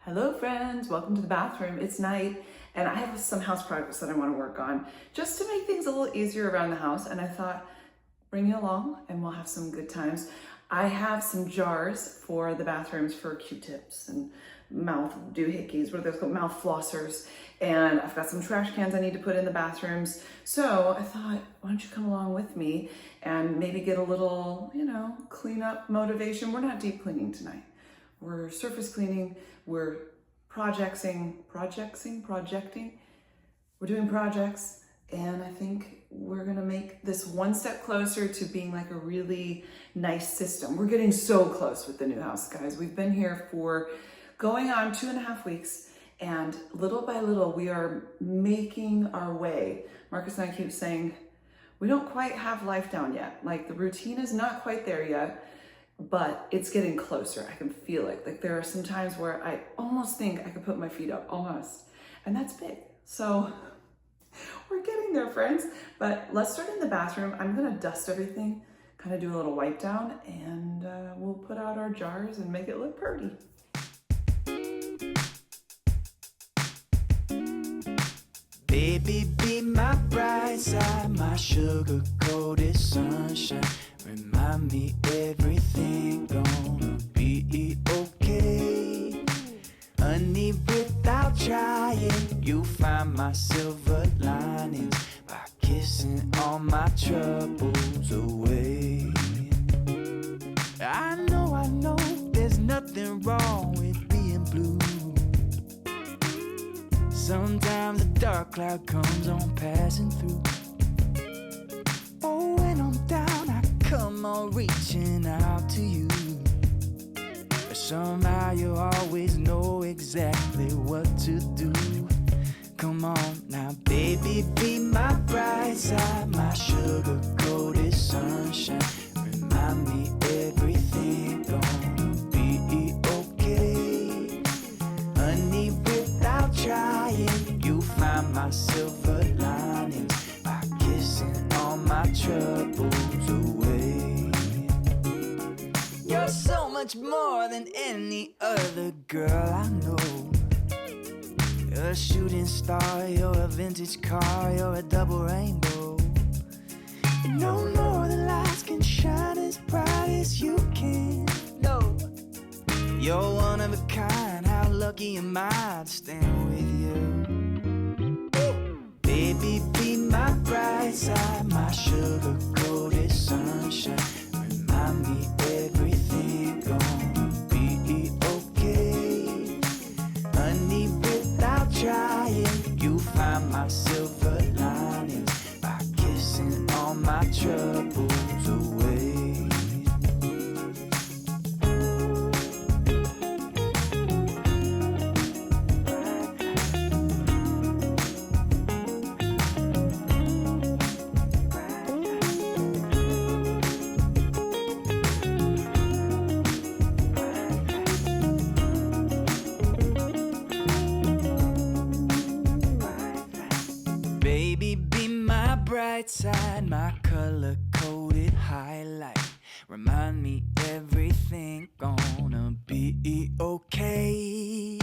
Hello friends, welcome to the bathroom. It's night and I have some house projects that I want to work on just to make things a little easier around the house, and I thought bring you along and we'll have some good times. I have some jars for the bathrooms for Q-tips and mouth doohickeys, what are those called, mouth flossers, and I've got some trash cans I need to put in the bathrooms. So I thought, why don't you come along with me and maybe get a little, cleanup motivation. We're not deep cleaning tonight. We're surface cleaning, we're projecting. We're doing projects, and I think we're gonna make this one step closer to being like a really nice system. We're getting so close with the new house, guys. We've been here for going on 2.5 weeks, and little by little, we are making our way. Marcus and I keep saying, we don't quite have life down yet. Like, the routine is not quite there yet, but it's getting closer. I can feel it. Like, there are some times where I almost think I could put my feet up, almost. And that's big. So we're getting there, friends. But let's start in the bathroom. I'm gonna dust everything, kind of do a little wipe down, and we'll put out our jars and make it look pretty. Baby, be my bright side, my sugar-coated sunshine. Remind me everything gonna be okay. Honey, without trying, you'll find my silver linings by kissing all my troubles away. I know, there's nothing wrong with being blue. Sometimes a dark cloud comes on passing through. Oh, when I'm down, I come on reaching out to you. But somehow you always know exactly what to do. Come on now, baby, be my bright side, my sugar-coated sunshine. Remind me everything gonna be okay. Honey, without trying, you find my silver linings by kissing all my troubles away. You're so much more than any other girl I know. You're a shooting star, you're a vintage car, you're a double rainbow. You know no other lights can shine as bright as you can. No, you're one of a kind, how lucky am I to stand with you. Baby, be my bright side, my sugar-coated sunshine. Remind me everything gonna be okay. Honey, without trying, you find my silver linings by kissing all my troubles away. Baby, be my bright side, my color-coded highlight. Remind me everything gonna be okay.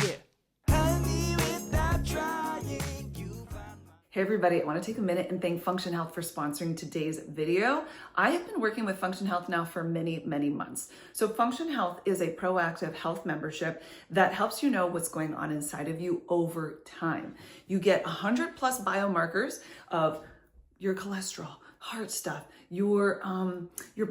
Honey, without trying, you find my... Hey everybody, I want to take a minute and thank Function Health for sponsoring today's video. I have been working with Function Health now for many, many months. So Function Health is a proactive health membership that helps you know what's going on inside of you over time. You get 100+ biomarkers of your cholesterol, heart stuff, your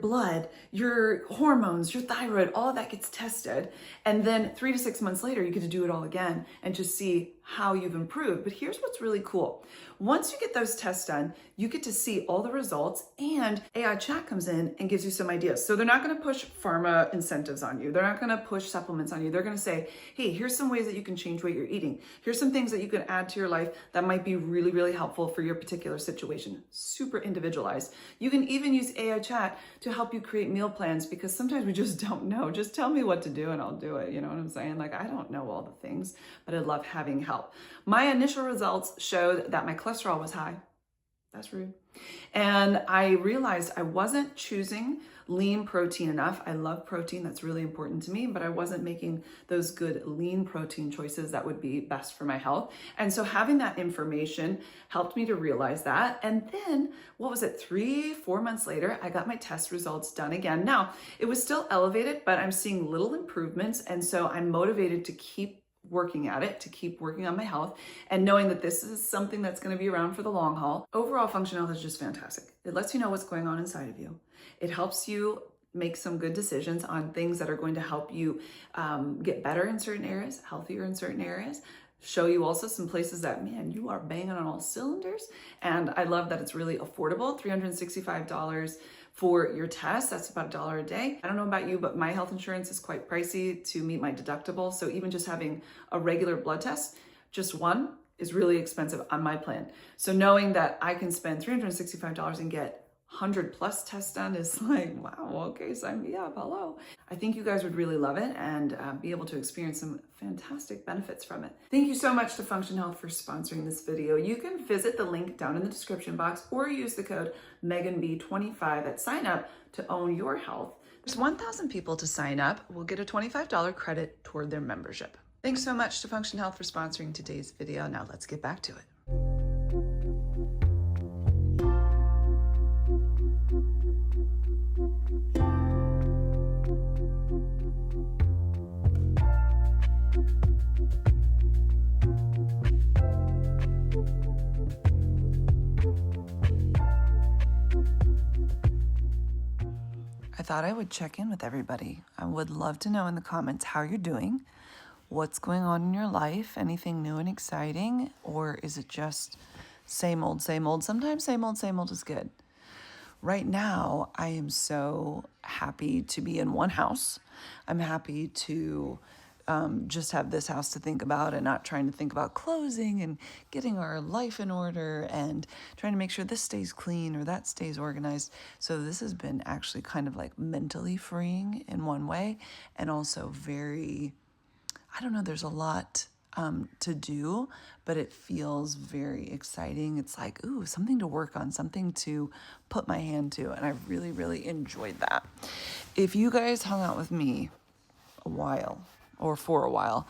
blood, your hormones, your thyroid, all of that gets tested. And then 3 to 6 months later, you get to do it all again and just see how you've improved. But here's what's really cool. Once you get those tests done, you get to see all the results, and AI chat comes in and gives you some ideas. So they're not gonna push pharma incentives on you. They're not gonna push supplements on you. They're gonna say, hey, here's some ways that you can change what you're eating. Here's some things that you can add to your life that might be really, really helpful for your particular situation. Super individualized. You can even use AI chat to help you create meal plans, because sometimes we just don't know. Just tell me what to do and I'll do it. You know what I'm saying? Like, I don't know all the things, but I love having help. My initial results showed that my cholesterol was high. That's rude. And I realized I wasn't choosing lean protein enough. I love protein, that's really important to me, but I wasn't making those good lean protein choices that would be best for my health. And so having that information helped me to realize that. And then, what was it, 3-4 months later, I got my test results done again. Now, it was still elevated, but I'm seeing little improvements. And so I'm motivated to keep working at it, to keep working on my health, and knowing that this is something that's going to be around for the long haul. Overall, Function Health is just fantastic. It lets you know what's going on inside of you. It helps you make some good decisions on things that are going to help you get better in certain areas, healthier in certain areas, show you also some places that, man, you are banging on all cylinders. And I love that it's really affordable, $365 for your test. That's about $1 a day. I don't know about you, but my health insurance is quite pricey to meet my deductible. So even just having a regular blood test, just one, is really expensive on my plan. So knowing that I can spend $365 and get 100 plus tests done is like, wow, okay, sign me up, hello. I think you guys would really love it and be able to experience some fantastic benefits from it. Thank you so much to Function Health for sponsoring this video. You can visit the link down in the description box or use the code MEGANB25 at sign up to own your health. There's 1,000 people to sign up. We'll get a $25 credit toward their membership. Thanks so much to Function Health for sponsoring today's video. Now let's get back to it. I thought I would check in with everybody. I would love to know in the comments how you're doing, what's going on in your life, anything new and exciting, or is it just same old, same old? Sometimes same old is good. Right now, I am so happy to be in one house. I'm happy to just have this house to think about and not trying to think about closing and getting our life in order and trying to make sure this stays clean or that stays organized. So this has been actually kind of like mentally freeing in one way, and also very, I don't know, there's a lot to do, but it feels very exciting. It's like, ooh, something to work on, something to put my hand to. And I really, really enjoyed that. If you guys hung out with me for a while,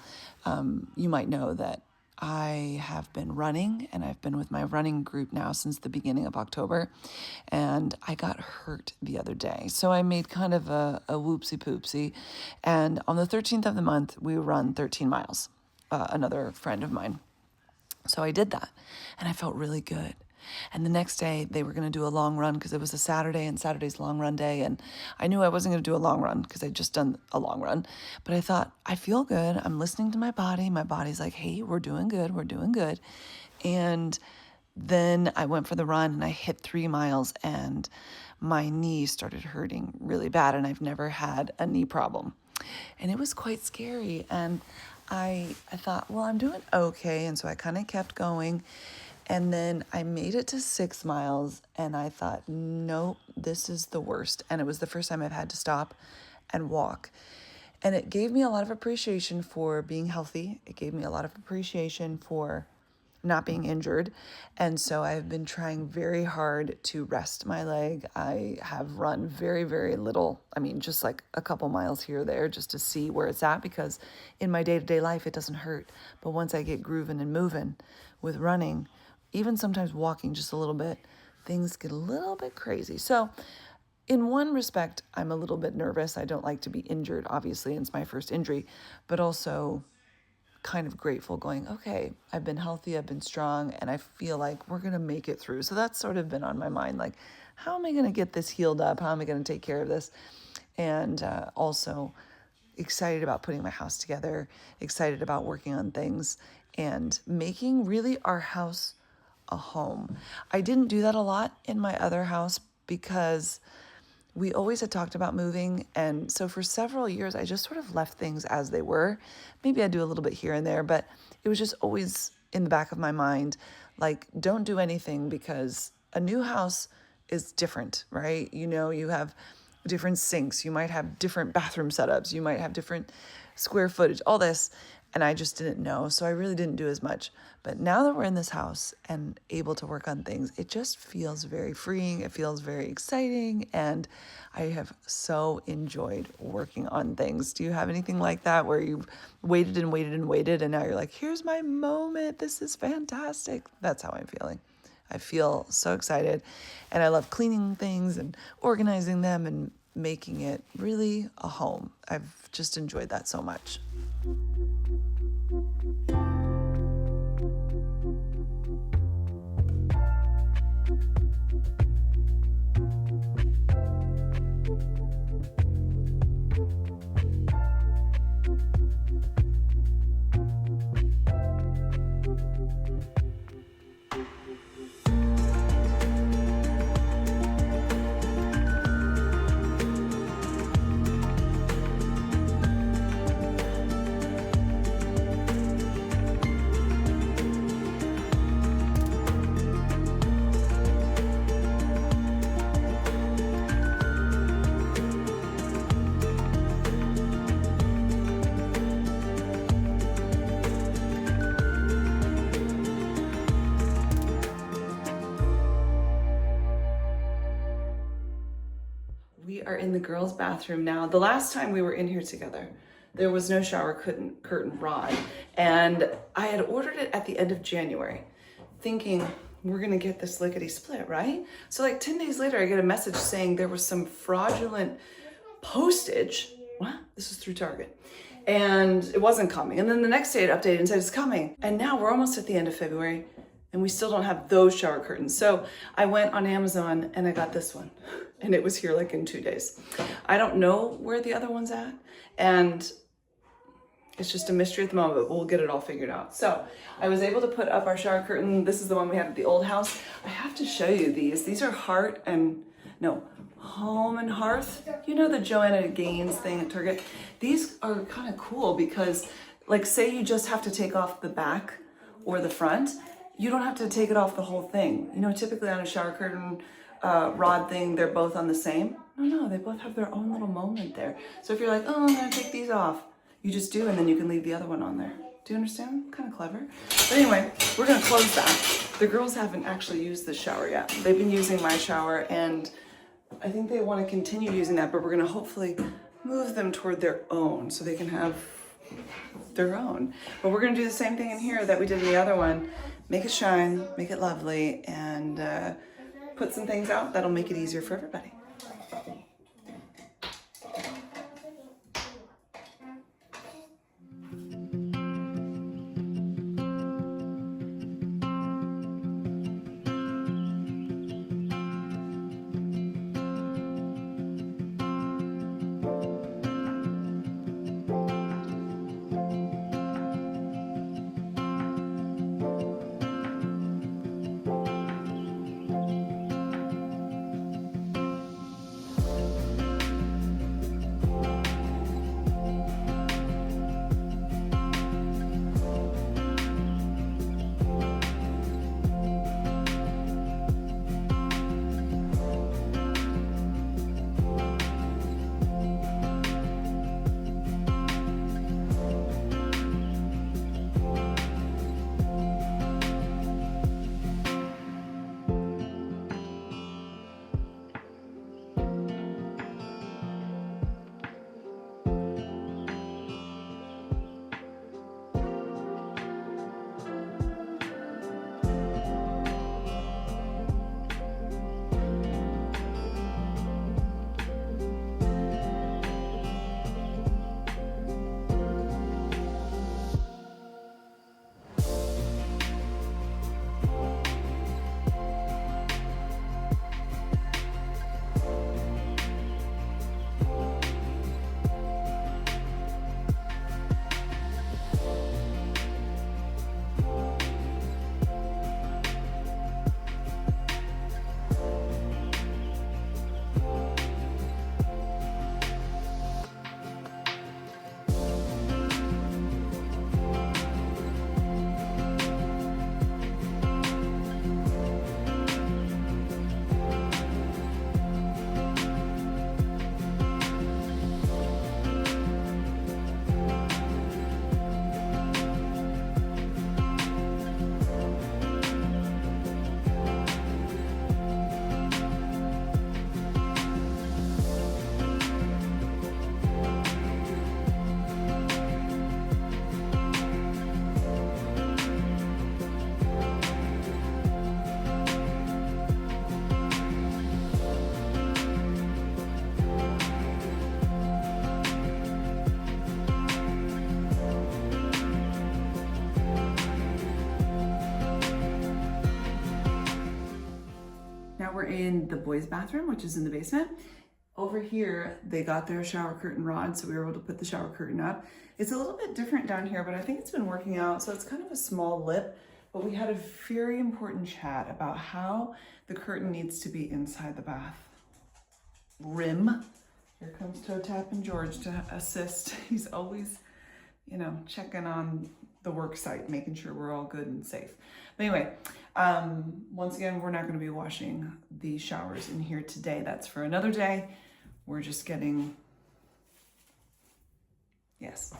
you might know that I have been running, and I've been with my running group now since the beginning of October, and I got hurt the other day. So I made kind of a whoopsie poopsie, and on the 13th of the month, we run 13 miles, another friend of mine. So I did that, and I felt really good. And the next day they were going to do a long run because it was a Saturday, and Saturday's long run day. And I knew I wasn't going to do a long run because I'd just done a long run. But I thought, I feel good. I'm listening to my body. My body's like, hey, we're doing good. We're doing good. And then I went for the run and I hit 3 miles and my knee started hurting really bad. And I've never had a knee problem. And it was quite scary. And I thought, well, I'm doing okay. And so I kind of kept going. And then I made it to 6 miles and I thought, nope, this is the worst. And it was the first time I've had to stop and walk. And it gave me a lot of appreciation for being healthy. It gave me a lot of appreciation for not being injured. And so I've been trying very hard to rest my leg. I have run very, very little. I mean, just like a couple miles here or there just to see where it's at, because in my day-to-day life, it doesn't hurt. But once I get grooving and moving with running, even sometimes walking just a little bit, things get a little bit crazy. So in one respect, I'm a little bit nervous. I don't like to be injured, obviously, and it's my first injury, but also kind of grateful going, okay, I've been healthy, I've been strong, and I feel like we're going to make it through. So that's sort of been on my mind, like, how am I going to get this healed up? How am I going to take care of this? And also excited about putting my house together, excited about working on things and making really our house a home. I didn't do that a lot in my other house because we always had talked about moving. And so for several years, I just sort of left things as they were. Maybe I do a little bit here and there, but it was just always in the back of my mind, like, don't do anything because a new house is different, right? You know, you have different sinks. You might have different bathroom setups. You might have different square footage, all this. and I just didn't know. So I really didn't do as much. But now that we're in this house and able to work on things, it just feels very freeing. It feels very exciting. And I have so enjoyed working on things. Do you have anything like that where you've waited and waited and waited and now you're like, here's my moment. This is fantastic. That's how I'm feeling. I feel so excited, and I love cleaning things and organizing them and making it really a home. I've just enjoyed that so much. We are in the girls' bathroom now. The last time we were in here together, there was no shower curtain rod, and I had ordered it at the end of January, thinking we're gonna get this lickety split, right? So like 10 days later, I get a message saying there was some fraudulent postage. What? This is through Target. And it wasn't coming. And then the next day it updated and said it's coming. And now we're almost at the end of February and we still don't have those shower curtains. So I went on Amazon and I got this one. And it was here like in 2 days. I don't know where the other one's at. And it's just a mystery at the moment, but we'll get it all figured out. So I was able to put up our shower curtain. This is the one we had at the old house. I have to show you these. These are Home and Hearth. You know the Joanna Gaines thing at Target? These are kind of cool because like say you just have to take off the back or the front, you don't have to take it off the whole thing. You know, typically on a shower curtain rod thing, they're both on the same. No, they both have their own little moment there. So if you're like, oh, I'm gonna take these off, you just do, and then you can leave the other one on there. Do you understand? Kind of clever. But anyway, we're gonna close that. The girls haven't actually used this shower yet. They've been using my shower, and I think they want to continue using that, but we're gonna hopefully move them toward their own so they can have their own. But we're gonna do the same thing in here that we did in the other one. Make it shine, make it lovely, and put some things out that'll make it easier for everybody. in the boys' bathroom, which is in the basement. Over here, they got their shower curtain rod, so we were able to put the shower curtain up. It's a little bit different down here, but I think it's been working out. So it's kind of a small lip, but we had a very important chat about how the curtain needs to be inside the bath rim. Here comes Toe Tap and George to assist. He's always, you know, checking on the work site, making sure we're all good and safe. But anyway, once again, we're not going to be washing the showers in here today. That's for another day. We're just getting, yes.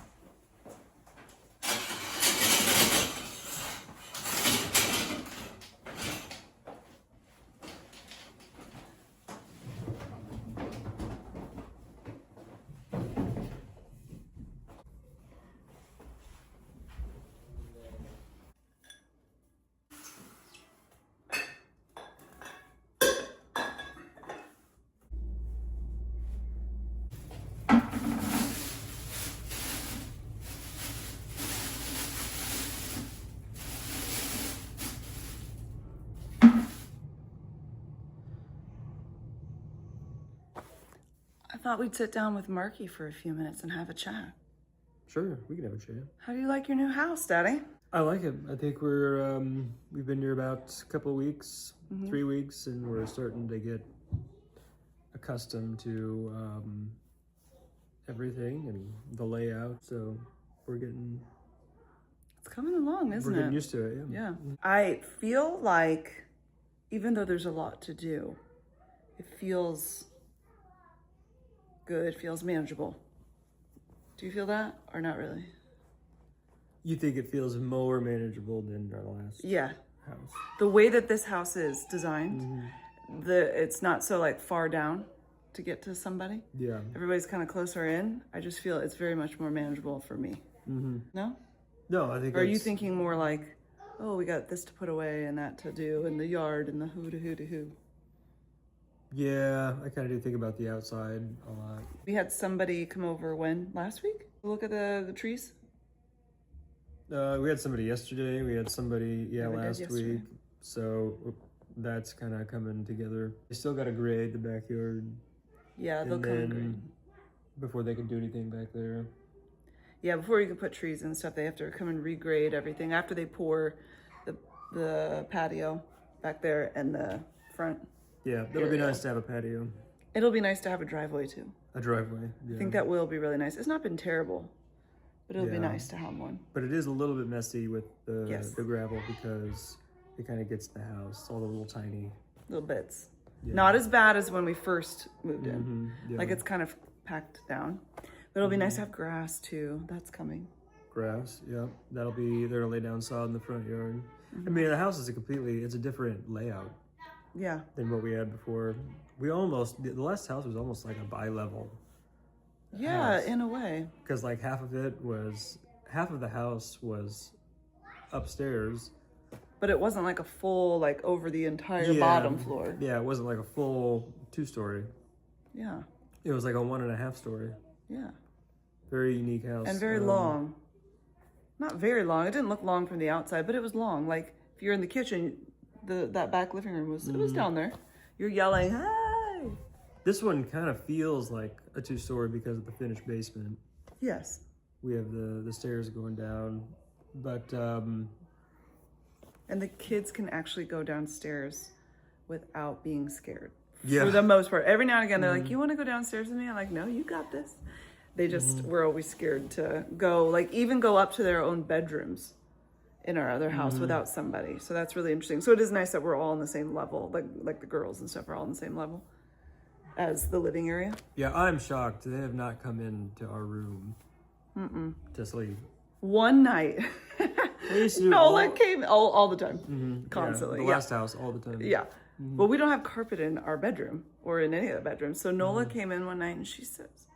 I thought we'd sit down with Marky for a few minutes and have a chat. Sure, we can have a chat. How do you like your new house, Daddy? I like it. I think we've been here about a couple of weeks, 3 weeks, and we're starting to get accustomed to everything and the layout. So It's coming along, isn't it? we're getting used to it. Yeah. Yeah. I feel like, even though there's a lot to do, it feels good, feels manageable. Do you feel that or not really? You think it feels more manageable than our last Yeah. house? The way that this house is designed, it's not so like far down to get to somebody. Yeah. Everybody's kind of closer in. I just feel it's very much more manageable for me. No? No, I think. Or are you thinking more like, oh, we got this to put away and that to do in the yard and the who to who to who? Yeah, I kind of do think about the outside a lot. We had somebody come over last week? Look at the trees? We had somebody yesterday. We had somebody, we did last yesterday. week. So that's kind of coming together. They still got to grade the backyard. Yeah, they'll And come and then grade. before they can do anything back there. Yeah, before you can put trees and stuff, they have to come and regrade everything after they pour the patio back there and the front. Yeah, that would be nice to have a patio, It'll be nice to have a driveway too. a driveway. Yeah. I think that will be really nice. It's not been terrible, but it'll be Yeah. nice to have one. But it is a little bit messy with Yes. the gravel because it kind of gets in the house, all the little tiny. Little bits. Yeah. Not as bad as when we first moved in. Yeah. Like it's kind of packed down. But it'll be nice to have grass too. That's coming. Grass. Yeah, they're gonna lay down sod in the front yard. I mean, the house is it's a different layout Yeah. than what we had before. The last house was almost like a bi-level. Yeah, house. in a way. Because like half of the house was upstairs. But it wasn't like a full, like over the entire Yeah. bottom floor. Yeah, it wasn't like a full 2-story. Yeah. It was like a 1.5 story. Yeah. Very unique house. And very long. Not very long. It didn't look long from the outside, but it was long. Like if you're in the kitchen, that back living room it was down there. You're yelling, hey! This one kind of feels like a 2-story because of the finished basement. Yes. We have the stairs going down, but And the kids can actually go downstairs without being scared. Yeah. For the most part. Every now and again, they're like, you want to go downstairs with me? I'm like, no, you got this. They just were always scared to go, like even go up to their own bedrooms in our other house without somebody. So that's really interesting. So it is nice that we're all on the same level. Like the girls and stuff are all on the same level as the living area. yeah, I'm shocked. They have not come into our room to sleep. One night, They used to do Nola all- came all the time, constantly. Yeah, the Yeah. last house all the time. Yeah. But we don't have carpet in our bedroom or in any of the bedrooms. So Nola came in one night and she says,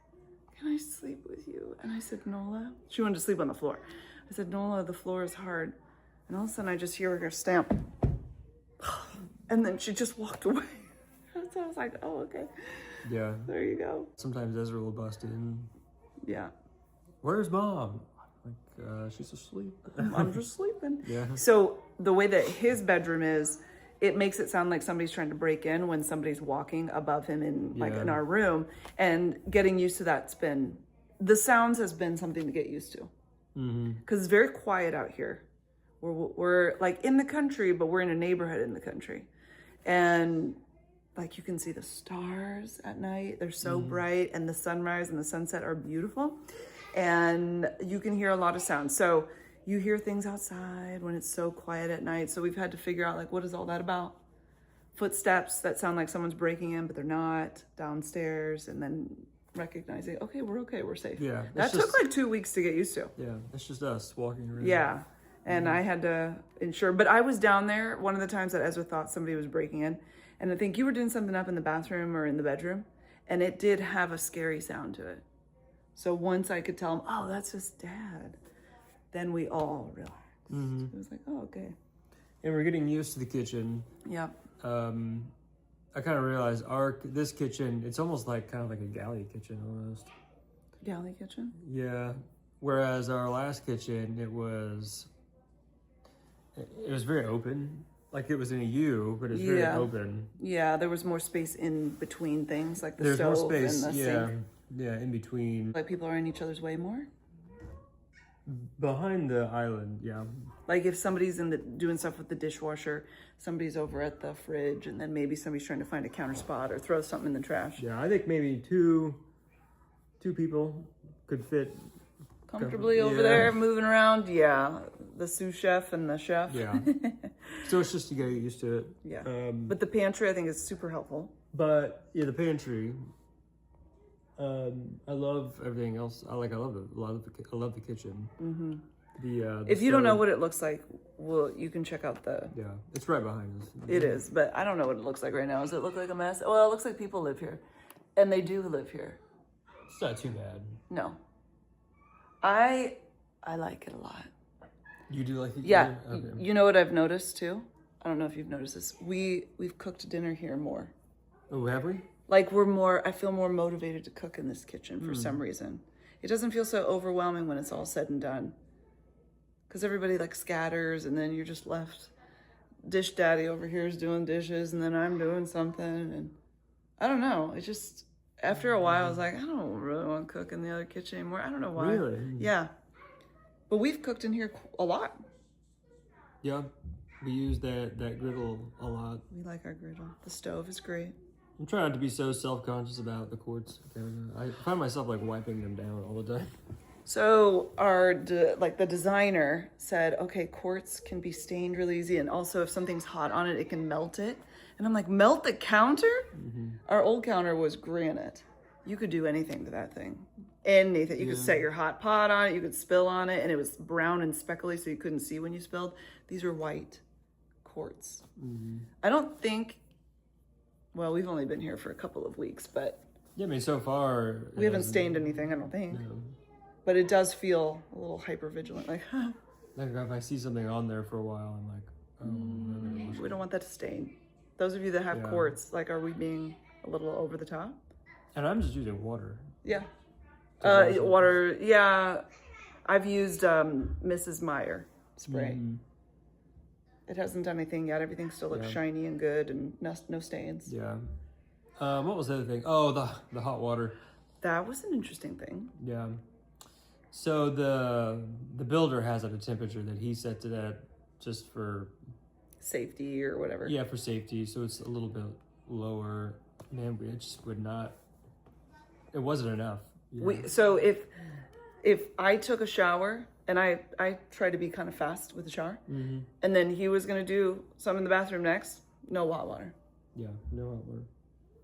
can I sleep with you? And I said, Nola. She wanted to sleep on the floor. I said, Nola, the floor is hard. And all of a sudden I just hear her stamp. And then she just walked away. So I was like, oh, okay. Yeah. There you go. Sometimes Ezra will bust in. Yeah. Where's mom? Like, she's asleep. I'm just sleeping. Yeah. So the way that his bedroom is it makes it sound like somebody's trying to break in when somebody's walking above him in in our room. And getting used to the sounds has been something to get used to. Because it's very quiet out here. We're like in the country, but we're in a neighborhood in the country. And like you can see the stars at night. They're so bright, and the sunrise and the sunset are beautiful. And you can hear a lot of sound. So you hear things outside when it's so quiet at night. So we've had to figure out, like, what is all that about? Footsteps that sound like someone's breaking in, but they're not, downstairs, and then recognizing, okay, we're safe. Yeah. That took like 2 weeks to get used to. Yeah, it's just us walking around. Yeah. And I had to ensure, but I was down there one of the times that Ezra thought somebody was breaking in. And I think you were doing something up in the bathroom or in the bedroom, and it did have a scary sound to it. So once I could tell him, oh, that's just Dad, then we all relaxed. It was like, oh, okay. And we're getting used to the kitchen. Yeah. I kind of realized this kitchen, it's almost like kind of like a galley kitchen almost. Galley kitchen? Yeah. Whereas our last kitchen, it was very open. Like it was in a U, but it's very open. Yeah, there was more space in between things, like the There's stove more space, and the sink. Yeah, in between. Like people are in each other's way more? Behind the island, yeah. Like if somebody's doing stuff with the dishwasher, somebody's over at the fridge, and then maybe somebody's trying to find a counter spot or throw something in the trash. Yeah, I think maybe two people could fit Comfortably over there, moving around. Yeah, the sous chef and the chef. Yeah. So it's just to get used to it. Yeah. But the pantry, I think, is super helpful. But yeah, the pantry. I love everything else. I love the kitchen. The if you don't know what it looks like, well, you can check out the. Yeah, it's right behind us. It is, but I don't know what it looks like right now. Does it look like a mess? Well, it looks like people live here, and they do live here. It's not too bad. No. I like it a lot. You do like it? Yeah. Okay. You know what I've noticed too? I don't know if you've noticed this. We've cooked dinner here more. Oh, have we? Like I feel more motivated to cook in this kitchen for some reason. It doesn't feel so overwhelming when it's all said and done. Because everybody like scatters, and then you're just left. Dish daddy over here is doing dishes, and then I'm doing something, and I don't know. It just, after a while, I was like, I don't really want to cook in the other kitchen anymore. I don't know why. Really? Yeah. But we've cooked in here a lot. Yeah, we use that griddle a lot. We like our griddle. The stove is great. I'm trying not to be so self-conscious about the quartz. I find myself like wiping them down all the time. So the designer said, okay, quartz can be stained really easy, and also if something's hot on it, it can melt it. And I'm like, melt the counter? Our old counter was granite. You could do anything to that thing. Anything. You could set your hot pot on it, you could spill on it, and it was brown and speckly so you couldn't see when you spilled. These are white quartz. I don't think, well, we've only been here for a couple of weeks, but yeah, I mean, so far we haven't stained anything, I don't think. No. But it does feel a little hyper vigilant, like, huh. Like if I see something on there for a while, I'm like, oh, We don't want that to stain. Those of you that have quartz, like, are we being a little over the top? And I'm just using water. Yeah. Water, yeah. I've used Mrs. Meyer spray. It hasn't done anything yet. Everything still looks shiny and good, and no stains. Yeah. What was the other thing? Oh, the hot water. That was an interesting thing. Yeah. So the builder has at a temperature that he sets it at just for Safety or whatever. Yeah, for safety. So it's a little bit lower. Man, it just would not. It wasn't enough. Yeah. So if I took a shower, and I try to be kind of fast with the shower, and then he was gonna do some in the bathroom next, no hot water. Yeah, no hot water.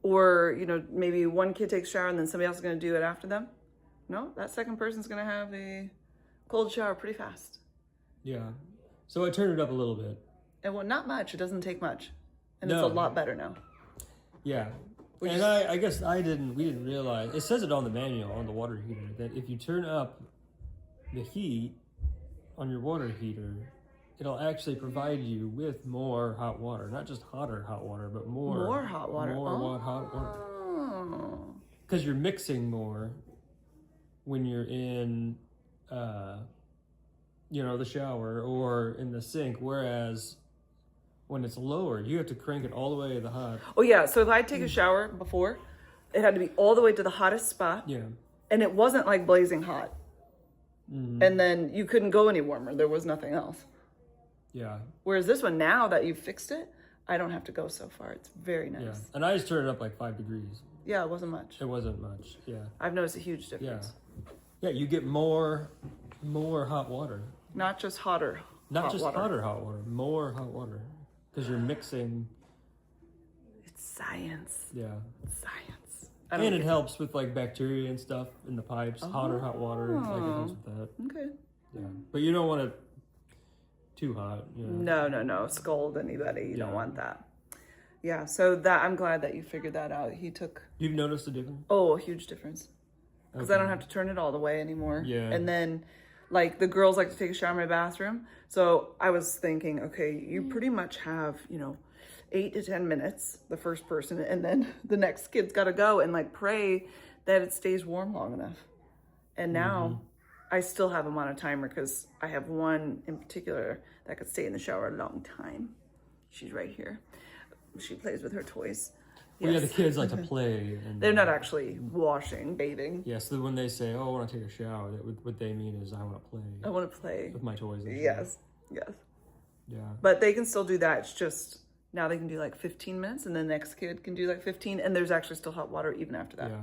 Or maybe one kid takes a shower and then somebody else is gonna do it after them. No, that second person's gonna have a cold shower pretty fast. Yeah. So I turned it up a little bit. And well, not much. It doesn't take much, and it's a lot better now. Yeah. And I guess we didn't realize, it says it on the manual, on the water heater, that if you turn up the heat on your water heater, it'll actually provide you with more hot water. Not just hotter hot water, but more hot water. Hot water. Because you're mixing more when you're in, the shower or in the sink, whereas when it's lowered, you have to crank it all the way to the hot. Oh yeah, so if I take a shower before, it had to be all the way to the hottest spot. Yeah. And it wasn't like blazing hot. And then you couldn't go any warmer. There was nothing else. Yeah. Whereas this one, now that you've fixed it, I don't have to go so far. It's very nice. Yeah. And I just turned it up like 5 degrees. Yeah, it wasn't much. It wasn't much. Yeah. I've noticed a huge Yeah. difference. Yeah, you get more hot water. Not just hotter. Not hot just water. hotter hot water, more hot water. Because you're mixing. It's science. Yeah. It's science. And it helps with like bacteria and stuff in the pipes. Hotter hot water. Like it helps with that. Okay. Yeah. But you don't want it too hot. You know? No. Scold anybody. You don't Yeah. want that. Yeah, so that I'm glad that you figured that out. He took You've noticed a difference? a huge difference. Because I Okay. don't have to turn it all the way anymore. Yeah. And then, like, the girls like to take a shower in my bathroom. So I was thinking, okay, you pretty much have, 8 to 10 minutes, the first person, and then the next kid's got to go and, like, pray that it stays warm long enough. And now I still have them on a timer because I have one in particular that could stay in the shower a long time. She's right here. She plays with her toys. Well, yeah, the Yes. kids like to play. And They're not actually washing, bathing. Yeah, so when they say, "Oh, I want to take a shower," what they mean is, "I want to play I want to play. with my toys." and Yes. stuff. Yeah. But they can still do that. It's just now they can do like 15 minutes and the next kid can do like 15 and there's actually still hot water even after that. Yeah.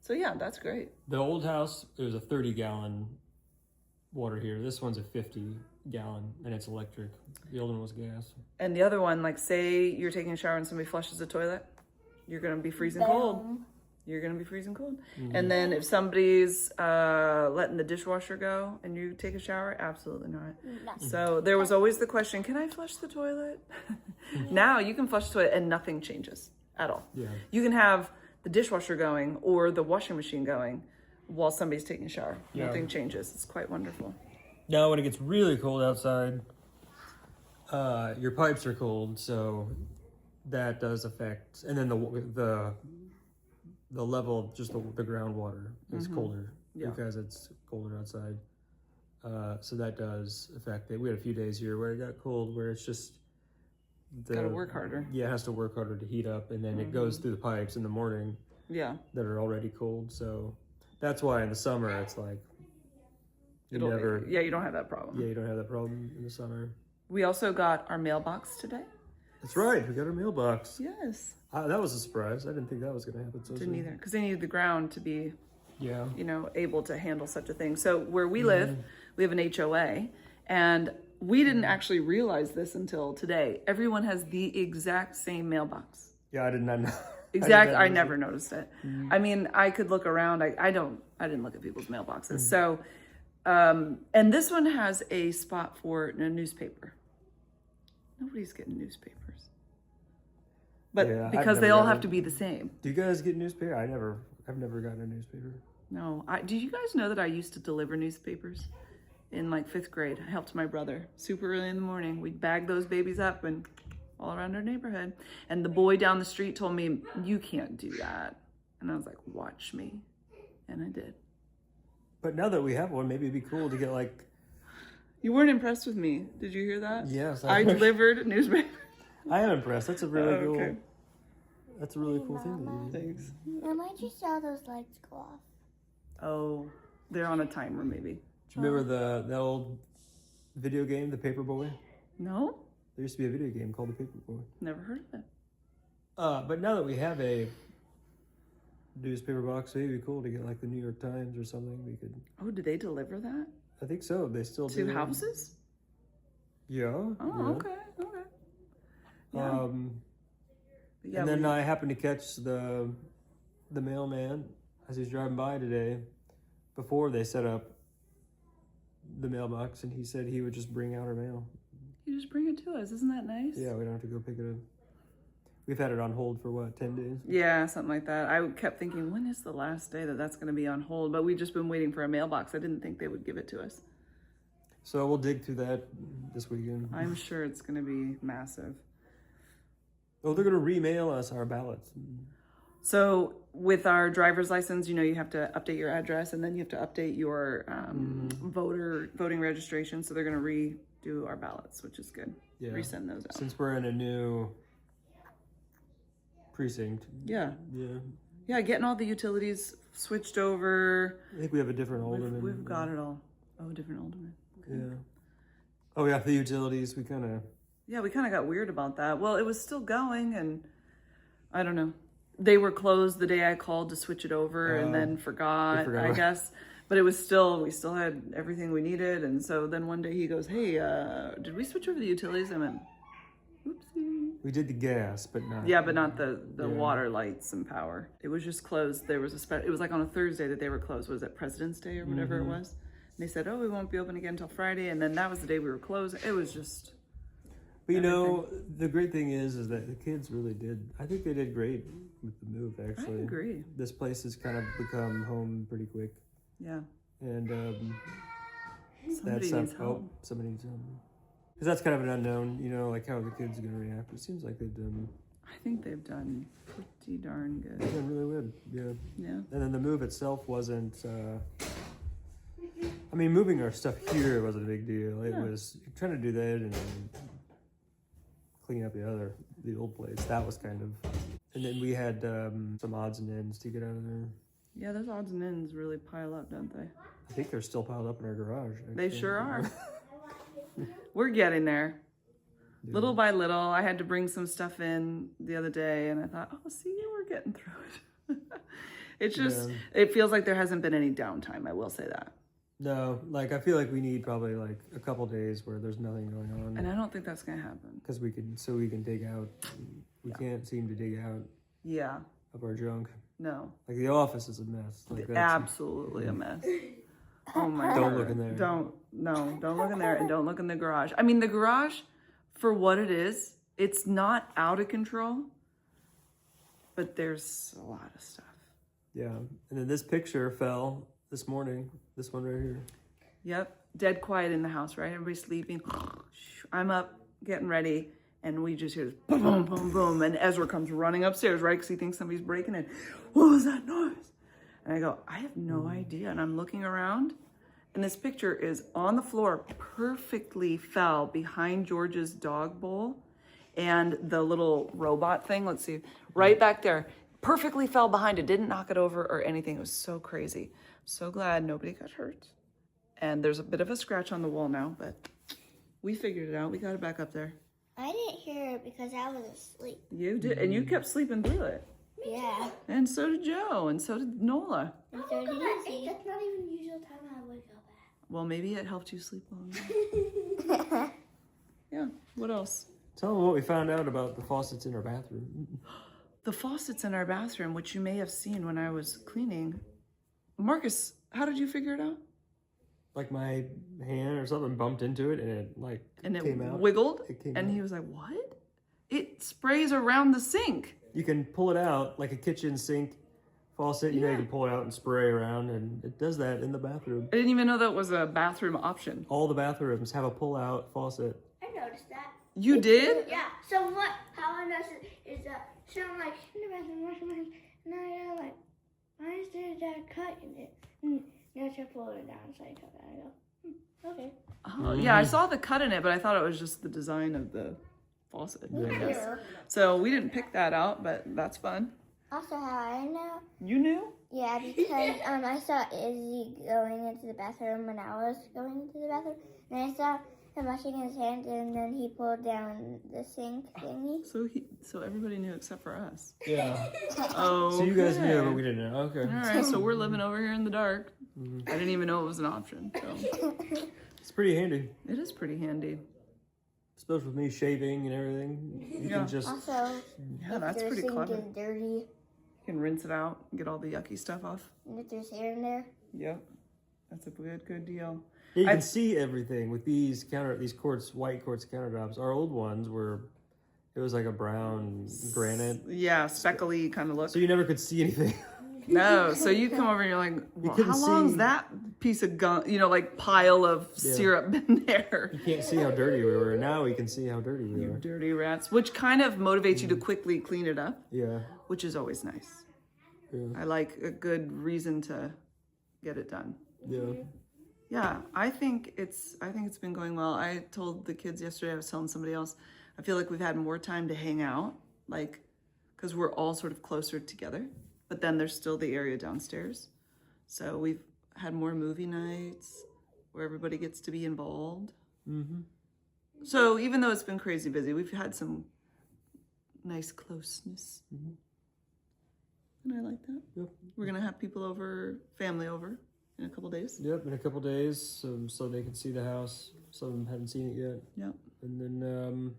So yeah, that's great. The old house, it was a 30-gallon water heater. This one's a 50-gallon, and it's electric. The old one was gas. And the other one, like say you're taking a shower and somebody flushes the toilet, you're going to be freezing cold. You're going to be freezing cold. And then if somebody's letting the dishwasher go and you take a shower, absolutely not. No. So there was always the question, can I flush the toilet? Now you can flush the toilet and nothing changes at all. Yeah. You can have the dishwasher going or the washing machine going while somebody's taking a shower. Yeah. Nothing changes. It's quite wonderful. Now, when it gets really cold outside, your pipes are cold, so that does affect. And then the level of just the groundwater is colder because it's colder outside. So that does affect it. We had a few days here where it got cold, where it's just Gotta work harder. Yeah, it has to work harder to heat up, and then it goes through the pipes in the morning Yeah. that are already cold. So that's why in the summer it's like you It'll- never. Yeah, you don't have that problem. Yeah, you don't have that problem in the summer. We also got our mailbox today. That's right. We got our mailbox. Yes. That was a surprise. I didn't think that was going to happen so Didn't soon. either. Because they needed the ground to be, Yeah. able to handle such a thing. So where we live, we have an HOA, and we didn't actually realize this until today. Everyone has the exact same mailbox. Yeah, I did not know. Exactly. I never noticed it. I mean, I could look around. I didn't look at people's mailboxes. So, and this one has a spot for a newspaper. Nobody's getting newspapers. But Yeah, I've because they never all gotten have to be the same. Do you guys get newspaper? I've never gotten a newspaper. No. Do you guys know that I used to deliver newspapers in like 5th grade? I helped my brother super early in the morning. We'd bag those babies up and all around our neighborhood. And the boy down the street told me, you can't do that. And I was like, watch me. And I did. But now that we have one, maybe it'd be cool to get like. You weren't impressed with me. Did you hear that? Yes, I delivered a newspaper. I am impressed. That's a really Oh, okay. cool. That's a really cool thing that you did. Thanks. Now, why'd you see all those lights go off? Oh, they're on a timer maybe. Do you remember the old video game, The Paperboy? No? There used to be a video game called The Paperboy. Never heard of it. But now that we have a newspaper box, maybe it'd be cool to get like the New York Times or something. We could. Oh, did they deliver that? I think so. They still do. To houses? Yeah. Oh, yeah. okay. Yeah. Yeah, And then I happened to catch the mailman as he's driving by today before they set up the mailbox, and he said he would just bring out our mail. you just bring it to us. Isn't that nice? Yeah, we don't have to go pick it up. We've had it on hold for what, 10 days? Yeah, something like that. I kept thinking, when is the last day that that's going to be on hold? But we've just been waiting for a mailbox. I didn't think they would give it to us. So we'll dig through that this weekend. I'm sure it's going to be massive. Oh, they're going to remail us our ballots. So with our driver's license, you know, you have to update your address, and then you have to update your voting registration. So they're going to redo our ballots, which is good. Yeah. Resend those out. Since we're in a new precinct. Yeah. Yeah. Yeah, getting all the utilities switched over. I think we have a different alderman. We've got it all. Oh, a different alderman. Okay. Yeah. Oh, yeah, the utilities, we kind of got weird about that. Well, it was still going, and I don't know. They were closed the day I called to switch it over, and then forgot, I guess. But we still had everything we needed. And so then one day he goes, hey, did we switch over the utilities? I went, oopsie. we did the gas, but not. Yeah, but not the water, lights, and power. It was just closed. There was it was like on a Thursday that they were closed. Was it President's Day or whatever it was? And they said, oh, we won't be open again until Friday. And then that was the day we were closed. It was just... But you know, the great thing is that the kids really did, I think they did great with the move, actually. I agree. This place has kind of become home pretty quick. Yeah. And Somebody needs help. Somebody needs help. Because that's kind of an unknown, you know, like how the kids are going to react. It seems like they've done... I think they've done pretty darn good. They've done really good, yeah. Yeah. And then the move itself wasn't... I mean, moving our stuff here wasn't a big deal. It was trying to do that and then clean up the old place. That was kind of... And then we had some odds and ends to get out of there. Yeah, those odds and ends really pile up, don't they? I think they're still piled up in our garage. Actually. They sure are. We're getting there. Yeah. Little by little. I had to bring some stuff in the other day, and I thought, oh, see, we're getting through it. It's just, it feels like there hasn't been any downtime, I will say that. No, like I feel like we need probably like a couple days where there's nothing going on. And I don't think that's going to happen. Because we can dig out. We can't seem to dig out of our junk. No. Like the office is a mess. Like that's absolutely a mess. Oh my God. Don't look in there. Don't look in there, and don't look in the garage. I mean, the garage, for what it is, it's not out of control, but there's a lot of stuff. Yeah. And then this picture fell this morning. This one right here. Yep. Dead quiet in the house, right? Everybody's sleeping. I'm up, getting ready, and we just hear this boom, boom, boom, boom. And Ezra comes running upstairs, right? Because he thinks somebody's breaking in. What was that noise? And I go, I have no idea. And I'm looking around, and this picture is on the floor, perfectly fell behind George's dog bowl. And the little robot thing, let's see, right back there, perfectly fell behind it, didn't knock it over or anything. It was so crazy. So glad nobody got hurt. And there's a bit of a scratch on the wall now, but we figured it out. We got it back up there. I didn't hear it because I was asleep. You did, and you kept sleeping through it. Yeah. And so did Joe, and so did Nola. And so did Izzy. That's not even the usual time I wake up at. Well, maybe it helped you sleep longer. Yeah, what else? Tell them what we found out about the faucets in our bathroom. The faucets in our bathroom, which you may have seen when I was cleaning. Marcus, how did you figure it out? Like my hand or something bumped into it and it came out. Wiggled? It came and out. He was like, what? It sprays around the sink. You can pull it out like a kitchen sink faucet. You know, you can pull it out and spray around, and it does that in the bathroom. I didn't even know that was a bathroom option. All the bathrooms have a pull-out faucet. I noticed that. You did? Yeah. So how I noticed it is that, so I'm like, in the bathroom, washing my hands, and I'm like, why is there that cut in it? And now I pull it down, so I cut that. I go, okay. Oh, yeah, I saw the cut in it, but I thought it was just the design of the faucet. I guess. So we didn't pick that out, but that's fun. Also, how I know? You knew? Yeah, because I saw Izzy going into the bathroom when I was going into the bathroom, and I saw him washing his hands, and then he pulled down the sink thingy. So everybody knew except for us. Yeah. Oh. So you guys knew, but we didn't know. Okay. All right, so we're living over here in the dark. I didn't even know it was an option. So It's pretty handy. it is pretty handy. Especially with me shaving and everything. You can just... Also, Yeah, if that's your pretty sink clever. is dirty, You can rinse it out and get all the yucky stuff off. and if there's hair in there, Yep, that's a good deal. Yeah, you can see everything with these white quartz countertops. Our old ones it was like a brown granite. Yeah, speckly kind of look. So you never could see anything. No, so you come over and you're like, well, how long's that piece of gum, like pile of syrup been there? You can't see how dirty we were. Now we can see how dirty we You are. dirty rats, which kind of motivates you to quickly clean it up, Yeah. which is always nice. Yeah. I like a good reason to get it done. Yeah. Yeah, I think it's been going well. I told the kids yesterday, I was telling somebody else, I feel like we've had more time to hang out, like, because we're all sort of closer together. But then there's still the area downstairs. So we've had more movie nights where everybody gets to be involved. Mm-hmm. So even though it's been crazy busy, we've had some nice closeness. Mm-hmm. And I like that. Yep. We're going to have people over, family over in a couple days. Yep, in a couple days, so they can see the house. Some of them haven't seen it yet. Yep. And then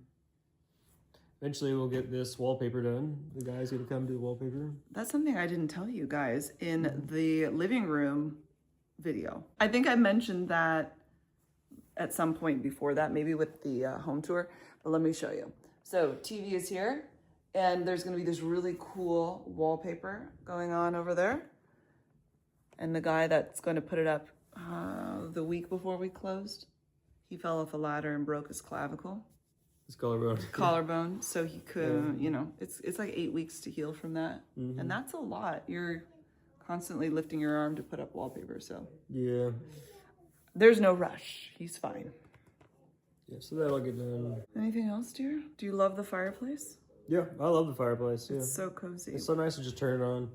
eventually we'll get this wallpaper done. The guy's gonna come do the wallpaper. That's something I didn't tell you guys in the living room video. I think I mentioned that at some point before that, maybe with the home tour, but let me show you. So TV is here, and there's gonna be this really cool wallpaper going on over there. And the guy that's gonna put it up the week before we closed, he fell off a ladder and broke his clavicle. His collarbone. Collarbone, so he could, you know, it's like 8 weeks to heal from that. Mm-hmm. And that's a lot. You're constantly lifting your arm to put up wallpaper, so Yeah. there's no rush. He's fine. Yeah, so that'll get done. Anything else, dear? Do you love the fireplace? Yeah, I love the fireplace. Yeah. It's so cozy. It's so nice to just turn it on.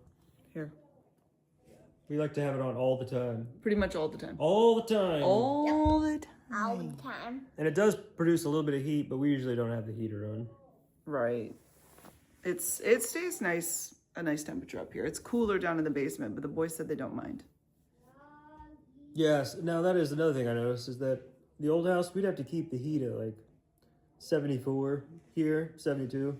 Here. We like to have it on all the time. Pretty much all the time. All the time. All the time. All the time. And it does produce a little bit of heat, but we usually don't have the heater on. Right. It stays nice, a nice temperature up here. It's cooler down in the basement, but the boys said they don't mind. Yes. Now that is another thing I noticed is that the old house, we'd have to keep the heat at like 74 here, 72.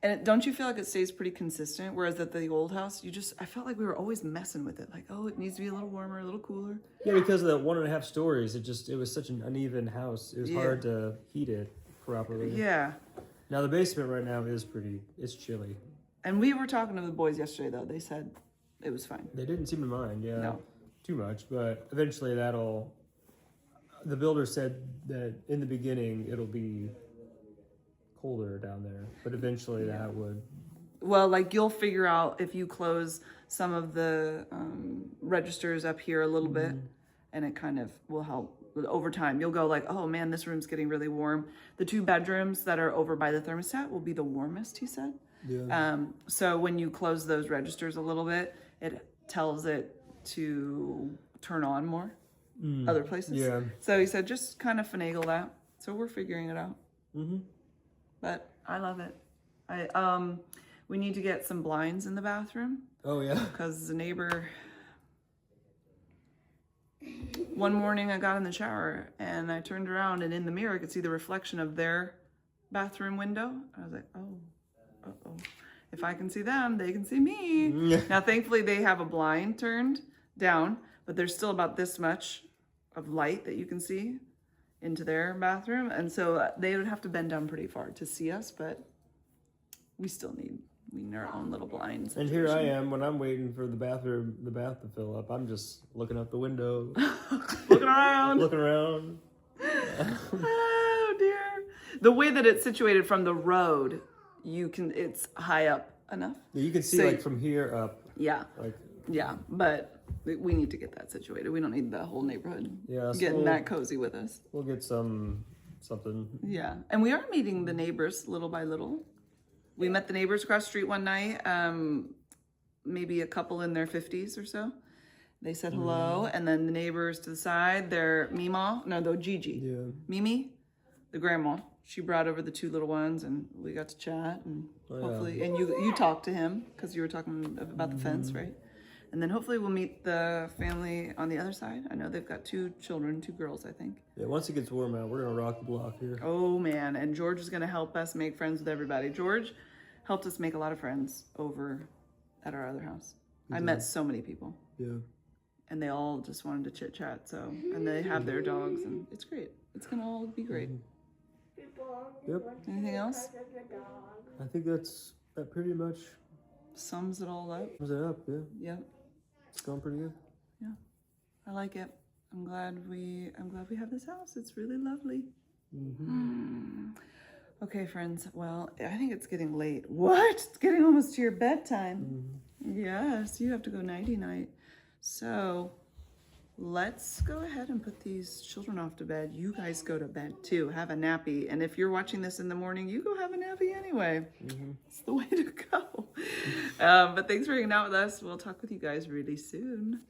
And don't you feel like it stays pretty consistent? Whereas at the old house, I felt like we were always messing with it. Like, oh, it needs to be a little warmer, a little cooler. Yeah, because of the 1.5 stories, it was such an uneven house. It was Yeah. hard to heat it properly. Yeah. Now the basement right now it's chilly. And we were talking to the boys yesterday, though. They said it was fine. They didn't seem to mind, yeah. No. Too much, but eventually the builder said that in the beginning it'll be colder down there, but eventually that would. Well, like you'll figure out if you close some of the registers up here a little bit, and it kind of will help. Over time, you'll go like, oh man, this room's getting really warm. The 2 bedrooms that are over by the thermostat will be the warmest, he said. Yeah. So when you close those registers a little bit, it tells it to turn on more other places. Yeah. So he said, just kind of finagle that. So we're figuring it out. Mm-hmm. But I love it. We need to get some blinds in the bathroom Oh yeah. because the neighbor. One morning I got in the shower and I turned around and in the mirror I could see the reflection of their bathroom window. I was like, oh, uh-oh. If I can see them, they can see me. Yeah. Now, thankfully, they have a blind turned down, but there's still about this much of light that you can see into their bathroom. And so they would have to bend down pretty far to see us, but we need our own little blinds. And here I am when I'm waiting for the bath to fill up. I'm just looking out the window, Looking around. looking around. Oh, dear. The way that it's situated from the road, it's high up enough. Yeah, you can see So- like from here up. Yeah. Like Yeah, but we need to get that situated. We don't need the whole neighborhood Yeah, so getting we'll- that cozy with us. we'll get something. Yeah, and we are meeting the neighbors little by little. We met the neighbors across the street one night, maybe a couple in their 50s or so. They said hello, and then the neighbors to the side, they're Gigi. Yeah. Mimi, the grandma. She brought over the 2 little ones, and we got to chat, and hopefully, and you talked to him because you were talking about the fence, right? And then hopefully we'll meet the family on the other side. I know they've got 2 children, 2 girls, I think. Yeah. Once it gets warm out, we're gonna rock the block here. Oh man, and George is gonna help us make friends with everybody. George helped us make a lot of friends over at our other house. I met so many people, Yeah. and they all just wanted to chit chat. So, and they have their dogs, and it's great. It's gonna all be great. Yep. Anything else? I think that pretty much Sums it all up. sums it up. Yeah. Yep, It's going pretty good. I like it. I'm glad we have this house. It's really lovely. Okay, friends. Well, I think it's getting late. What? It's getting almost to your bedtime. Yes, you have to go nighty night. So let's go ahead and put these children off to bed. You guys go to bed too. Have a nappy. And if you're watching this in the morning, you go have a nappy anyway. It's the way to go. But thanks for hanging out with us. We'll talk with you guys really soon.